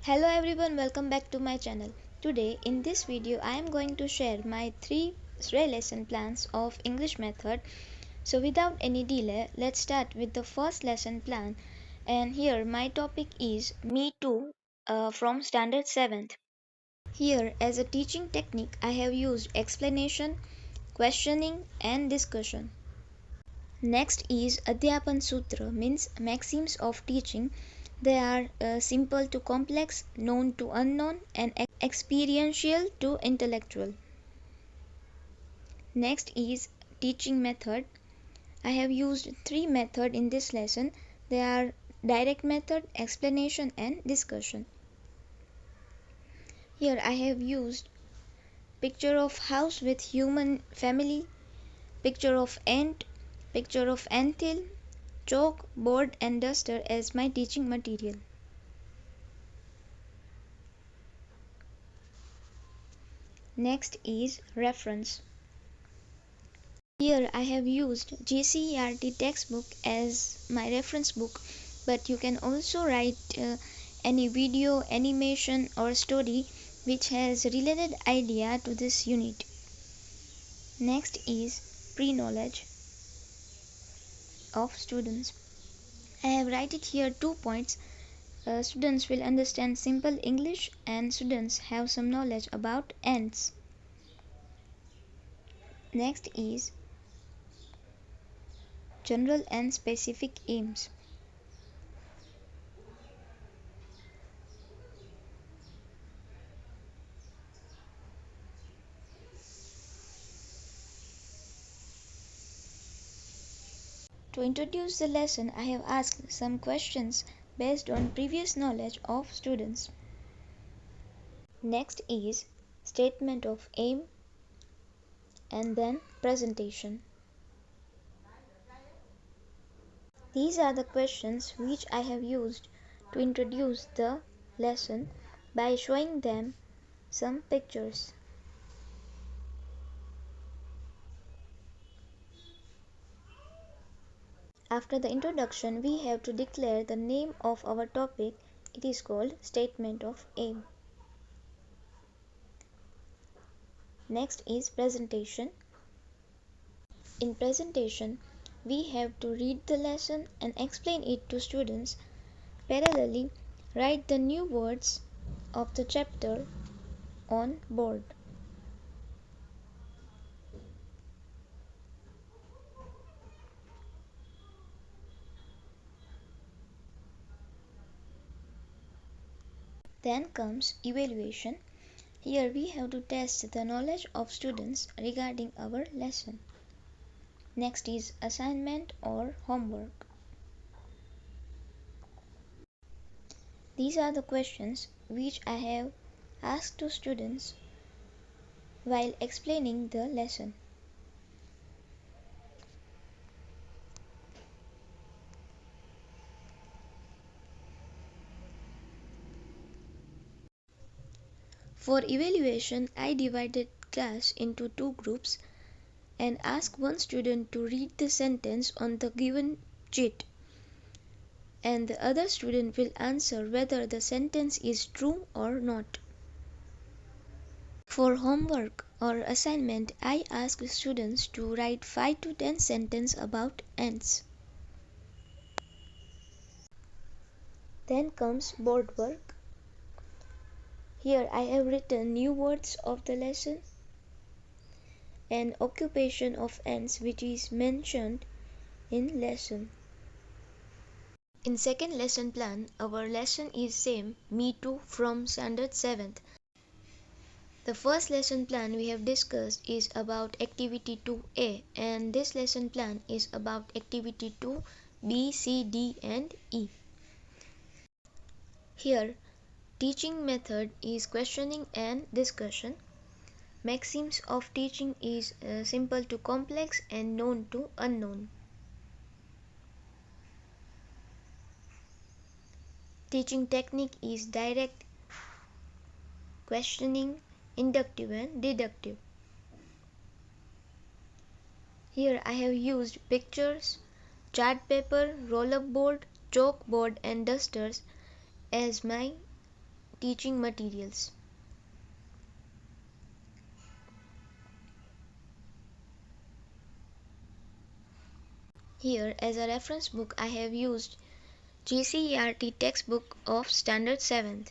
Hello everyone, welcome back to my channel. Today in this video I am going to share my 3 lesson plans of English method. So without any delay, let's start with the first lesson plan, and here my topic is Me Too from Standard 7th. Here as a teaching technique I have used explanation, questioning and discussion. Next is Adhyapan Sutra, means maxims of teaching. They are simple to complex, known to unknown, and experiential to intellectual. Next is teaching method. I have used 3 methods in this lesson. They are direct method, explanation, and discussion. Here I have used picture of house with human family, picture of ant, picture of anthill, chalk, board and duster as my teaching material. Next is reference. Here I have used GCERT textbook as my reference book, but you can also write any video, animation or story which has related idea to this unit. Next is pre-knowledge of students. I have write it here 2 points. Students will understand simple English and students have some knowledge about ants. Next is general and specific aims. To introduce the lesson, I have asked some questions based on previous knowledge of students. Next is statement of aim and then presentation. These are the questions which I have used to introduce the lesson by showing them some pictures. After the introduction, we have to declare the name of our topic. It is called statement of aim. Next is presentation. In presentation, we have to read the lesson and explain it to students. Parallelly, write the new words of the chapter on board. Then comes evaluation. Here we have to test the knowledge of students regarding our lesson. Next is assignment or homework. These are the questions which I have asked to students while explaining the lesson. For evaluation, I divided class into 2 groups and asked one student to read the sentence on the given sheet, and the other student will answer whether the sentence is true or not. For homework or assignment, I asked students to write 5 to 10 sentences about ants. Then comes board work. Here I have written new words of the lesson and occupation of ants which is mentioned in lesson. In second lesson plan, our lesson is same, Me Too from Standard 7th. The first lesson plan we have discussed is about activity 2A, and this lesson plan is about activity 2B, C, D and E. Here teaching method is questioning and discussion. Maxims of teaching is simple to complex and known to unknown. Teaching technique is direct, questioning, inductive and deductive. Here I have used pictures, chart paper, roll-up board, chalkboard and dusters as my teaching materials. Here as a reference book I have used GCERT textbook of Standard 7th.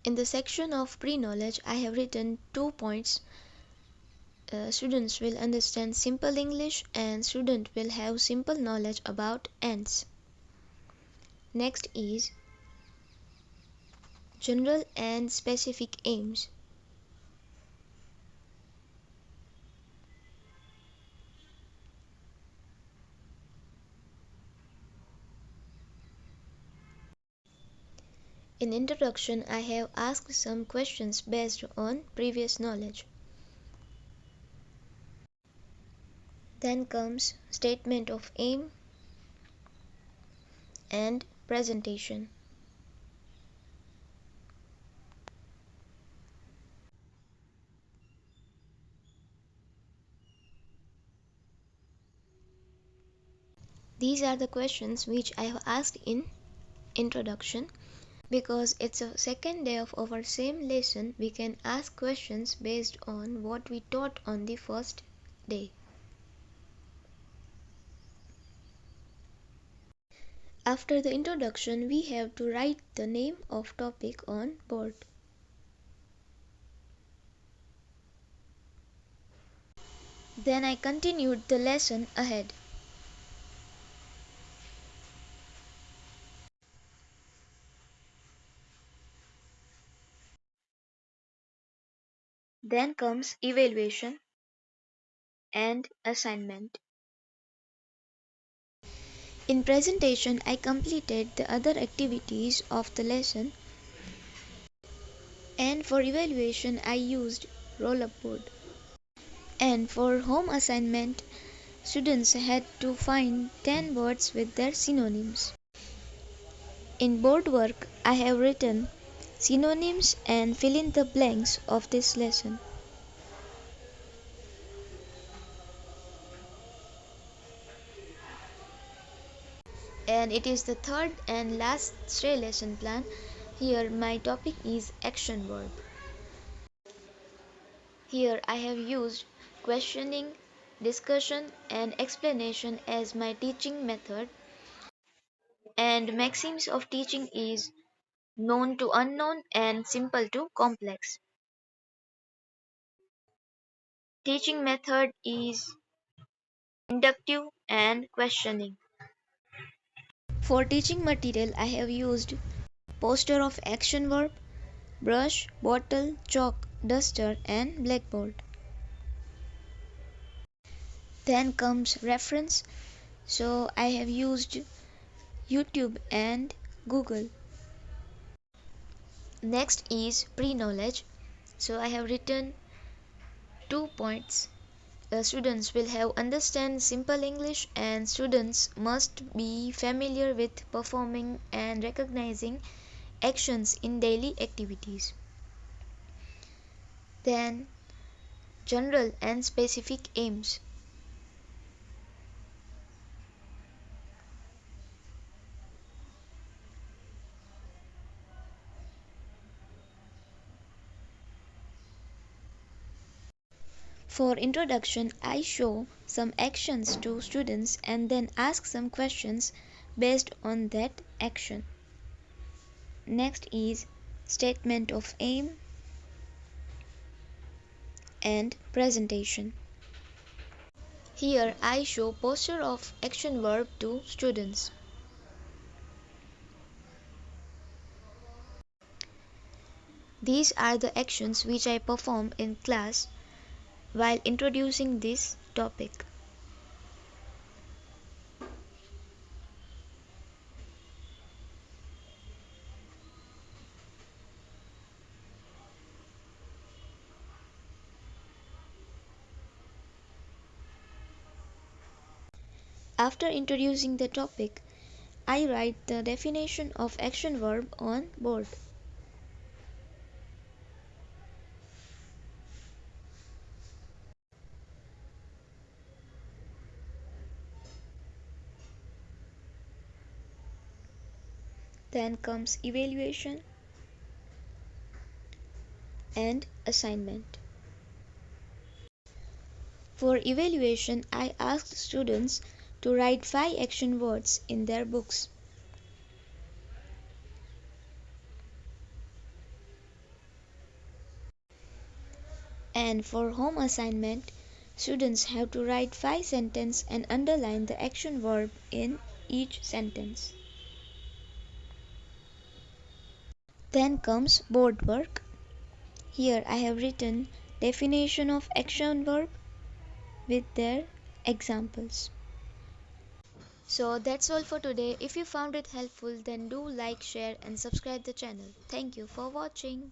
In the section of pre-knowledge I have written 2 points. Students will understand simple English and student will have simple knowledge about ants. Next is general and specific aims. In introduction I have asked some questions based on previous knowledge. Then comes statement of aim and presentation. These are the questions which I have asked in introduction. Because it's a second day of our same lesson, we can ask questions based on what we taught on the first day. After the introduction, we have to write the name of topic on board. Then I continued the lesson ahead. Then comes evaluation and assignment. In presentation, I completed the other activities of the lesson, and for evaluation I used roll-up board. And for home assignment, students had to find 10 words with their synonyms. In board work, I have written synonyms and fill in the blanks of this lesson. And it is the third and last stray lesson plan. Here my topic is action verb. Here I have used questioning, discussion and explanation as my teaching method, and maxims of teaching is known to unknown and simple to complex. Teaching method is inductive and questioning. For teaching material I have used poster of action verb, brush, bottle, chalk, duster and blackboard. Then comes reference. So I have used YouTube and Google. Next is pre-knowledge. So I have written 2 points. Students will have understand simple English and students must be familiar with performing and recognizing actions in daily activities. Then general and specific aims. For introduction, I show some actions to students and then ask some questions based on that action. Next is statement of aim and presentation. Here I show posture of action verb to students. These are the actions which I perform in class while introducing this topic. After introducing the topic, I write the definition of action verb on board. Then comes evaluation and assignment. For evaluation, I asked students to write 5 action words in their books. And for home assignment, students have to write 5 sentences and underline the action verb in each sentence. Then comes board work. Here I have written definition of action verb with their examples. So that's all for today. If you found it helpful, then do like, share and subscribe the channel. Thank you for watching.